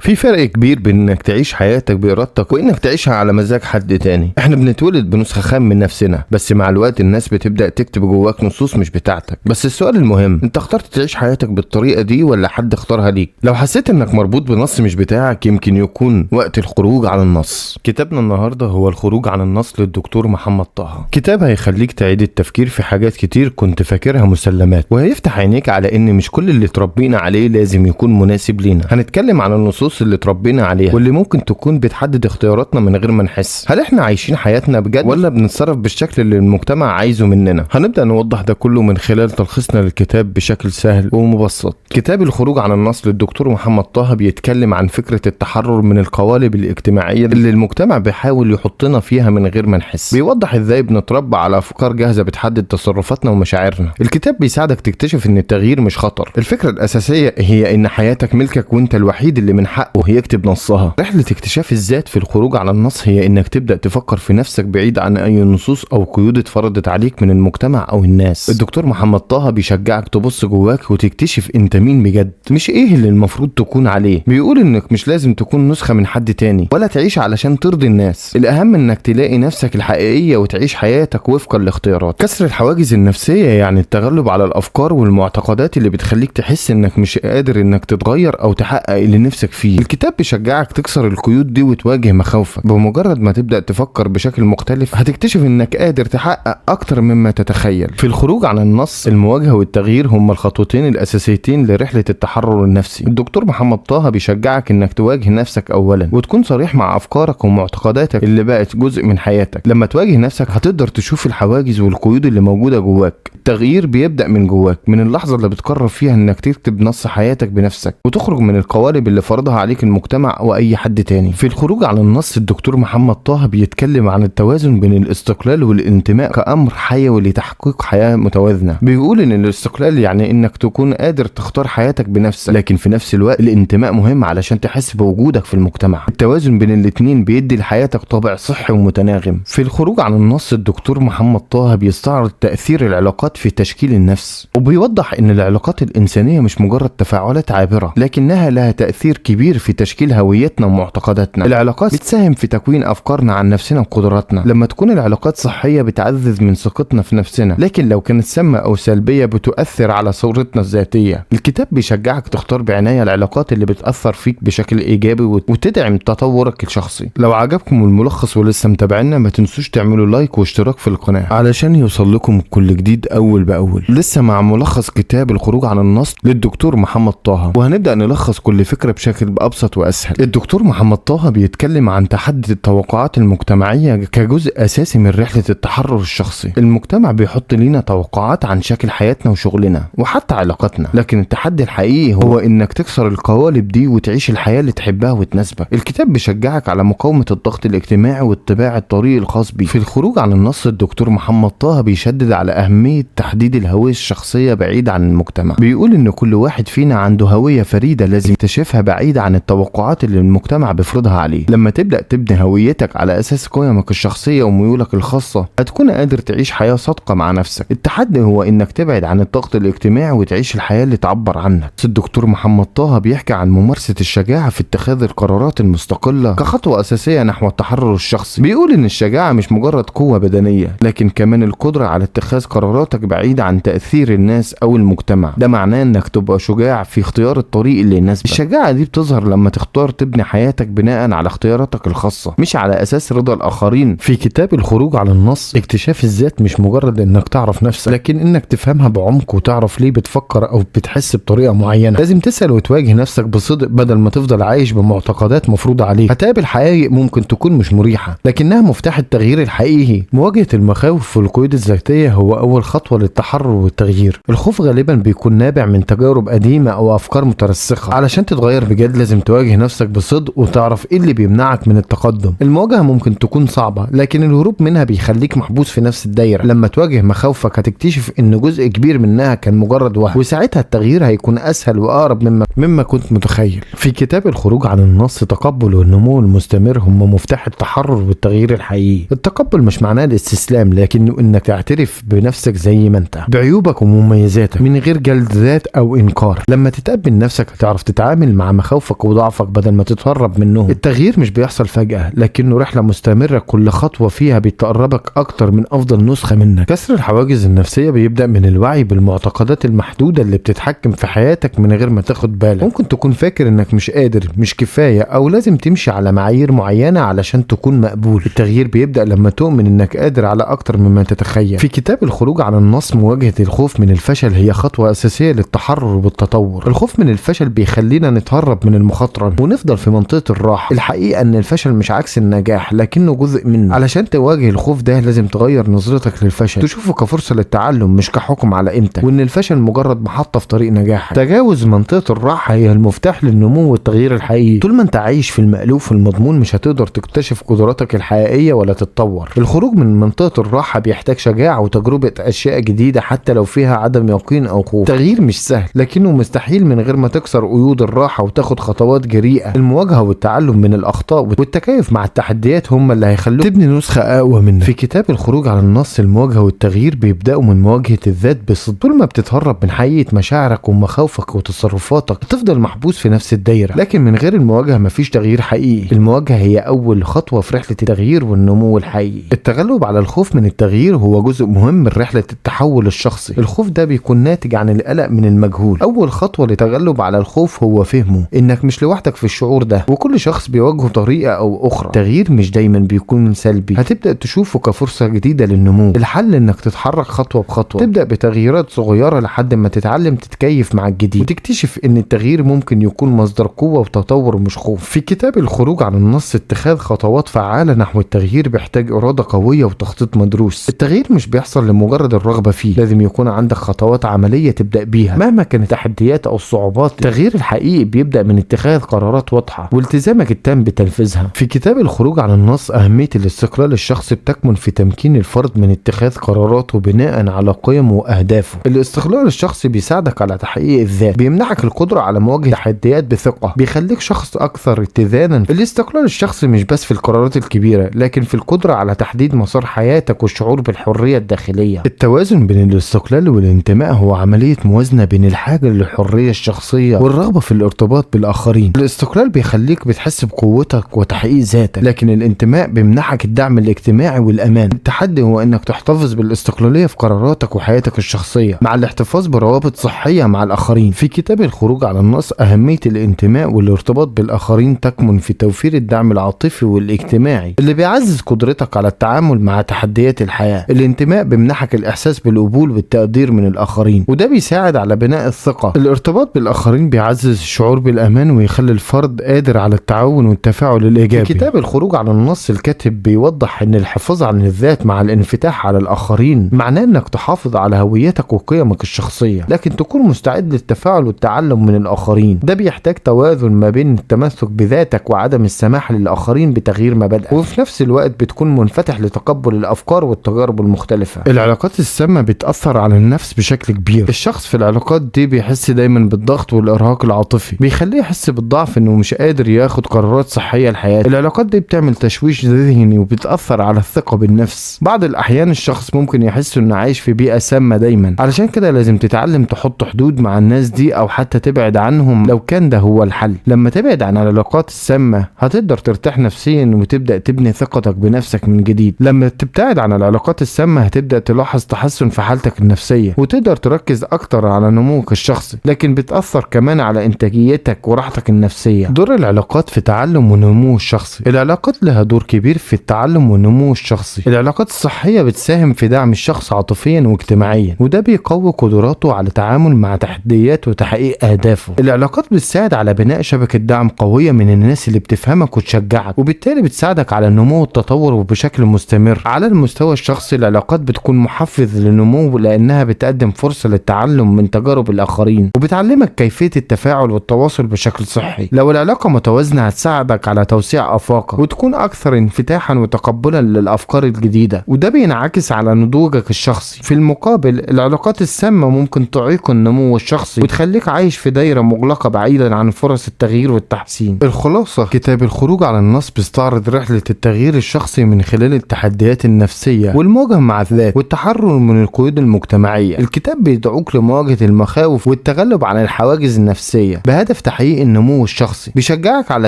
في فرق كبير بين انك تعيش حياتك بارادتك وانك تعيشها على مزاج حد تاني. احنا بنتولد بنسخة خام من نفسنا، بس مع الوقت الناس بتبدأ تكتب جواك نصوص مش بتاعتك. بس السؤال المهم، انت اخترت تعيش حياتك بالطريقة دي ولا حد اختارها ليك؟ لو حسيت انك مربوط بنص مش بتاعك، يمكن يكون وقت الخروج عن النص. كتابنا النهاردة هو الخروج عن النص للدكتور محمد طه. كتاب هيخليك تعيد التفكير في حاجات كتير كنت فاكرها مسلمات، وهيفتح عينيك على ان مش كل اللي تربينا عليه لازم يكون مناسب لينا. هنتكلم عن النصوص اللي تربينا عليها واللي ممكن تكون بتحدد اختياراتنا من غير ما نحس. هل احنا عايشين حياتنا بجد ولا بنتصرف بالشكل اللي المجتمع عايزه مننا؟ هنبدأ نوضح ده كله من خلال تلخيصنا للكتاب بشكل سهل ومبسط. كتاب الخروج عن النص للدكتور محمد طه بيتكلم عن فكرة التحرر من القوالب الاجتماعية اللي المجتمع بيحاول يحطنا فيها من غير ما نحس. بيوضح ازاي بنتربى على افكار جاهزة بتحدد تصرفاتنا ومشاعرنا. الكتاب بيساعدك تكتشف ان التغيير مش خطر. الفكرة الاساسية هي ان حياتك ملكك وانت الوحيد اللي من حقه يكتب نصها. رحلة اكتشاف الذات في الخروج عن النص هي انك تبدأ تفكر في نفسك بعيد عن اي نصوص او قيود اتفرضت عليك من المجتمع او الناس. الدكتور محمد طه بيشجعك تبص جواك وتكتشف انت مين بجد، مش ايه اللي المفروض تكون عليه. بيقول انك مش لازم تكون نسخة من حد تاني ولا تعيش علشان ترضي الناس. الاهم انك تلاقي نفسك الحقيقية وتعيش حياتك وفقا لاختيارات. كسر الحواجز النفسية يعني التغلب على الافكار والمعتقدات اللي بتخليك تحس انك مش قادر انك تتغير او تحقق اللي نفسك فيه. الكتاب بيشجعك تكسر القيود دي وتواجه مخاوفك. بمجرد ما تبدأ تفكر بشكل مختلف هتكتشف انك قادر تحقق اكتر مما تتخيل. في الخروج عن النص، المواجهة والتغيير هما الخطوتين الاساسيتين لرحلة التحرر النفسي. الدكتور محمد طه بيشجعك انك تواجه نفسك اولا وتكون صريح مع افكارك ومعتقداتك اللي بقت جزء من حياتك. لما تواجه نفسك هتقدر تشوف الحواجز والقيود اللي موجودة جواك. التغيير بيبدأ من جواك، من اللحظة اللي بتقرر فيها انك تكتب نص حياتك بنفسك وتخرج من القوالب اللي فرضها عليك المجتمع واي حد تاني. في الخروج عن النص، الدكتور محمد طه بيتكلم عن التوازن بين الاستقلال والانتماء كأمر حيوي لتحقيق حياة متوازنة. بيقول ان الاستقلال يعني انك تكون قادر تختار حياتك بنفسك، لكن في نفس الوقت الانتماء مهم علشان تحس بوجودك في المجتمع. التوازن بين الاتنين بيدي لحياتك طابع صحي ومتناغم. في الخروج عن النص، الدكتور محمد طه بيستعرض تأثير العلاقات في تشكيل النفس، وبيوضح ان العلاقات الانسانية مش مجرد تفاعلات عابرة، لكنها لها تأثير كبير في تشكيل هويتنا ومعتقداتنا. العلاقات بتساهم في تكوين افكارنا عن نفسنا وقدراتنا. لما تكون العلاقات صحية بتعزز من ثقتنا في نفسنا، لكن لو كانت سامة او سلبية بتؤثر على صورتنا الذاتية. الكتاب بيشجعك تختار بعناية العلاقات اللي بتأثر فيك بشكل ايجابي وتدعم تطورك الشخصي. لو عجبكم الملخص ولسه متابعينا، ما تنسوش تعملوا لايك واشتراك في القناة علشان يوصل لكم كل جديد اول باول. لسه مع ملخص كتاب الخروج عن النص للدكتور محمد طه، وهنبدأ نلخص كل فكرة بشكل ابسط واسهل. الدكتور محمد طه بيتكلم عن تحدي التوقعات المجتمعية كجزء اساسي من رحلة التحرر الشخصي. المجتمع بيحط لينا توقعات عن شكل حياتنا وشغلنا وحتى علاقاتنا، لكن التحدي الحقيقي هو انك تكسر القوالب دي وتعيش الحياة اللي تحبها وتناسبك. الكتاب بيشجعك على مقاومة الضغط الاجتماعي واتباع الطريق الخاص بيك. في الخروج عن النص، الدكتور محمد طه بيشدد على اهمية تحديد الهوية الشخصية بعيد عن المجتمع. بيقول ان كل واحد فينا عنده هوية فريدة لازم يكتشفها بعيد عن التوقعات اللي المجتمع بيفرضها عليه. لما تبدأ تبني هويتك على اساس قيمك الشخصية وميولك الخاصة، هتكون قادر تعيش حياة صادقة مع نفسك. التحدي هو انك تبعد عن الضغط الاجتماعي وتعيش الحياة اللي تعبر عنك. الدكتور محمد طه بيحكي عن ممارسة الشجاعة في اتخاذ القرارات المستقلة كخطوة اساسية نحو التحرر الشخصي. بيقول ان الشجاعة مش مجرد قوة بدنية، لكن كمان القدرة على اتخاذ قراراتك بعيد عن تأثير الناس او المجتمع. ده معناه انك تبقى شجاع في اختيار الطريق اللي يناسبك. الشجاعة دي بتظهر لما تختار تبني حياتك بناء على اختياراتك الخاصة، مش على اساس رضا الاخرين. في كتاب الخروج عن النص، اكتشاف الذات مش مجرد انك تعرف نفسك، لكن انك تفهمها بعمق وتعرف ليه بتفكر او بتحس بطريقة معينة. لازم تسأل وتواجه نفسك بصدق بدل ما تفضل عايش بمعتقدات مفروضة عليك. هتقابل حقائق ممكن تكون مش مريحة، لكنها مفتاح التغيير الحقيقي. مواجهة المخاوف والقيود الذاتية هو اول خطوة للتحرر والتغيير. الخوف غالبا بيكون نابع من تجارب قديمة او افكار مترسخة. علشان تتغير بجد لازم تواجه نفسك بصدق وتعرف ايه اللي بيمنعك من التقدم. المواجهة ممكن تكون صعبة، لكن الهروب منها بيخليك محبوس في نفس الدايرة. لما تواجه مخاوفك هتكتشف ان جزء كبير منها كان مجرد وهم، وساعتها التغيير هيكون اسهل واقرب مما كنت متخيل. في كتاب الخروج عن النص، التقبل والنمو المستمر هم مفتاح التحرر والتغيير الحقيقي. التقبل مش معناه الاستسلام، لكنه انك تعترف بنفسك زي ما انت، بعيوبك ومميزاتك، من غير جلد ذات او انكار. لما تتقبل نفسك هتعرف تتعامل مع مخاوفك خوفك وضعفك بدل ما تتهرب منهم. التغيير مش بيحصل فجأة، لكنه رحلة مستمرة كل خطوة فيها بتقربك اكتر من افضل نسخة منك. كسر الحواجز النفسية بيبدأ من الوعي بالمعتقدات المحدودة اللي بتتحكم في حياتك من غير ما تاخد بالك. ممكن تكون فاكر انك مش قادر، مش كفاية، او لازم تمشي على معايير معينة علشان تكون مقبول. التغيير بيبدأ لما تؤمن انك قادر على اكتر مما تتخيل. في كتاب الخروج عن النص، مواجهة الخوف من الفشل هي خطوة اساسية للتحرر والتطور. الخوف من الفشل بيخلينا نتهرب من المخاطرة ونفضل في منطقة الراحة. الحقيقة ان الفشل مش عكس النجاح، لكنه جزء منه. علشان تواجه الخوف ده لازم تغير نظرتك للفشل، تشوفه كفرصة للتعلم مش كحكم على قيمتك، وان الفشل مجرد محطة في طريق نجاحك. تجاوز منطقة الراحة هي المفتاح للنمو والتغيير الحقيقي. طول ما انت عايش في المألوف والمضمون مش هتقدر تكتشف قدراتك الحقيقية ولا تتطور. الخروج من منطقة الراحة بيحتاج شجاعة وتجربة اشياء جديدة حتى لو فيها عدم يقين او خوف. التغيير مش سهل، لكنه مستحيل من غير ما تكسر قيود الراحة وتاخد خطوات جريئة. المواجهة والتعلم من الاخطاء والتكيف مع التحديات هم اللي هيخلوك تبني نسخة اقوى منك. في كتاب الخروج عن النص، المواجهة والتغيير بيبدأوا من مواجهة الذات بصدق. طول ما بتتهرب من حقيقة مشاعرك ومخاوفك وتصرفاتك بتفضل محبوس في نفس الدايرة. لكن من غير المواجهة مفيش تغيير حقيقي. المواجهة هي اول خطوة في رحلة التغيير والنمو الحقيقي. التغلب على الخوف من التغيير هو جزء مهم من رحلة التحول الشخصي. الخوف ده بيكون ناتج عن القلق من المجهول. اول خطوة لتغلب على الخوف هو فهمه انك مش لوحدك في الشعور ده، وكل شخص بيواجهه طريقة او اخرى. التغيير مش دايما بيكون سلبي، هتبدأ تشوفه كفرصة جديدة للنمو. الحل انك تتحرك خطوة بخطوة، تبدأ بتغييرات صغيرة لحد ما تتعلم تتكيف مع الجديد، وتكتشف ان التغيير ممكن يكون مصدر قوة وتطور مش خوف. في كتاب الخروج عن النص، اتخاذ خطوات فعالة نحو التغيير بيحتاج إرادة قوية وتخطيط مدروس. التغيير مش بيحصل لمجرد الرغبة فيه، لازم يكون عندك خطوات عملية تبدأ بيها مهما كانت التحديات او الصعوبات. التغيير الحقيقي بيبدأ من اتخاذ قرارات واضحة والتزامك التام بتنفيذها. في كتاب الخروج عن النص، أهمية الاستقلال الشخصي بتكمن في تمكين الفرد من اتخاذ قراراته بناء على قيمه وأهدافه. الاستقلال الشخصي بيساعدك على تحقيق الذات، بيمنحك القدرة على مواجهة تحديات بثقة، بيخليك شخص أكثر اتزانا. الاستقلال الشخصي مش بس في القرارات الكبيرة، لكن في القدرة على تحديد مسار حياتك والشعور بالحرية الداخلية. التوازن بين الاستقلال والانتماء هو عملية موازنة بين الحاجة للحرية الشخصية والرغبة في الارتباط بالآخرين. الاستقلال بيخليك بتحس بقوتك وتحقيق ذاتك، لكن الانتماء بيمنحك الدعم الاجتماعي والأمان. التحدي هو انك تحتفظ بالاستقلالية في قراراتك وحياتك الشخصية مع الاحتفاظ بروابط صحية مع الآخرين. في كتاب الخروج على النص، أهمية الانتماء والارتباط بالآخرين تكمن في توفير الدعم العاطفي والاجتماعي اللي بيعزز قدرتك على التعامل مع تحديات الحياة. الانتماء بيمنحك الإحساس بالقبول والتقدير من الآخرين، وده بيساعد على بناء الثقة. الارتباط بالآخرين بيعزز الشعور بالأمان ويخلي الفرد قادر على التعاون والتفاعل الإيجابي. في كتاب الخروج على النص، الكاتب بيوضح ان الحفاظ على الذات مع الانفتاح على الآخرين معناه انك تحافظ على هويتك وقيمك الشخصية، لكن تكون مستعد للتفاعل والتعلم من الآخرين. ده بيحتاج توازن ما بين التمسك بذاتك وعدم السماح للآخرين بتغيير مبادئك، وفي نفس الوقت بتكون منفتح لتقبل الأفكار والتجارب المختلفة. العلاقات السامة بتأثر على النفس بشكل كبير. الشخص في العلاقات دي بيحس دايما بالضغط والإرهاق العاطفي، بيخليه يحس بالضعف انه مش قادر ياخد قرارات صحية لحياته. العلاقات دي بتعمل تشويش ذهني وبتأثر على الثقة بالنفس. بعض الأحيان الشخص ممكن يحس انه عايش في بيئة سامة دايما، علشان كده لازم تتعلم تحط حدود مع الناس دي او حتى تبعد عنهم لو كان ده هو الحل. لما تبعد عن العلاقات السامة هتقدر ترتاح نفسيا وتبدأ تبني ثقتك بنفسك من جديد. لما تبتعد عن العلاقات السامة هتبدأ تلاحظ تحسن في حالتك النفسية وتقدر تركز اكتر على نموك الشخصي، لكن بتأثر كمان على انتاجيتك وراحتك النفسية. دور العلاقات في تعلم ونمو الشخصي. العلاقات لها دور كبير في التعلم والنمو الشخصي. العلاقات الصحية بتساهم في دعم الشخص عاطفيا واجتماعيا، وده بيقوي قدراته على التعامل مع تحديات وتحقيق اهدافه. العلاقات بتساعد على بناء شبكة دعم قوية من الناس اللي بتفهمك وتشجعك، وبالتالي بتساعدك على النمو والتطور بشكل مستمر. على المستوى الشخصي، العلاقات بتكون محفز للنمو لانها بتقدم فرصة للتعلم من تجارب الاخرين، وبتعلمك كيفية التفاعل والتواصل بشكل صحي. لو العلاقة متوازنة هتساعدك على توسيع افاقك وتكون اكثر انفتاحا وتقبلا للافكار الجديدة، وده بينعكس على نضوجك الشخصي. في المقابل، العلاقات السامة ممكن تعيق النمو الشخصي وتخليك عايش في دايرة مغلقة بعيدا عن فرص التغيير والتحسين. الخلاصة، كتاب الخروج على النص بيستعرض رحلة التغيير الشخصي من خلال التحديات النفسية والمواجهة مع الذات والتحرر من القيود المجتمعية. الكتاب بيدعوك لمواجهة المخاوف والتغلب على الحواجز النفسية بهدف تحقيق طريق النمو الشخصي، بيشجعك على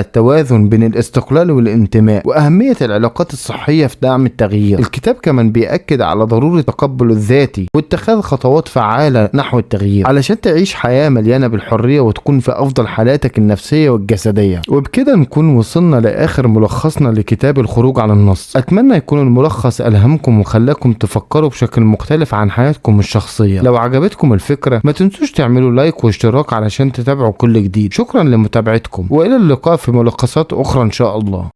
التوازن بين الاستقلال والانتماء وأهمية العلاقات الصحية في دعم التغيير. الكتاب كمان بيأكد على ضرورة التقبل الذاتي واتخاذ خطوات فعالة نحو التغيير علشان تعيش حياة مليانة بالحرية وتكون في أفضل حالاتك النفسية والجسدية. وبكده نكون وصلنا لآخر ملخصنا لكتاب الخروج عن النص. أتمنى يكون الملخص ألهمكم وخلاكم تفكروا بشكل مختلف عن حياتكم الشخصية. لو عجبتكم الفكرة ما تنسوش تعملوا لايك واشتراك علشان تتابعوا كل جديد. شكرا لمتابعتكم وإلى اللقاء في ملخصات أخرى إن شاء الله.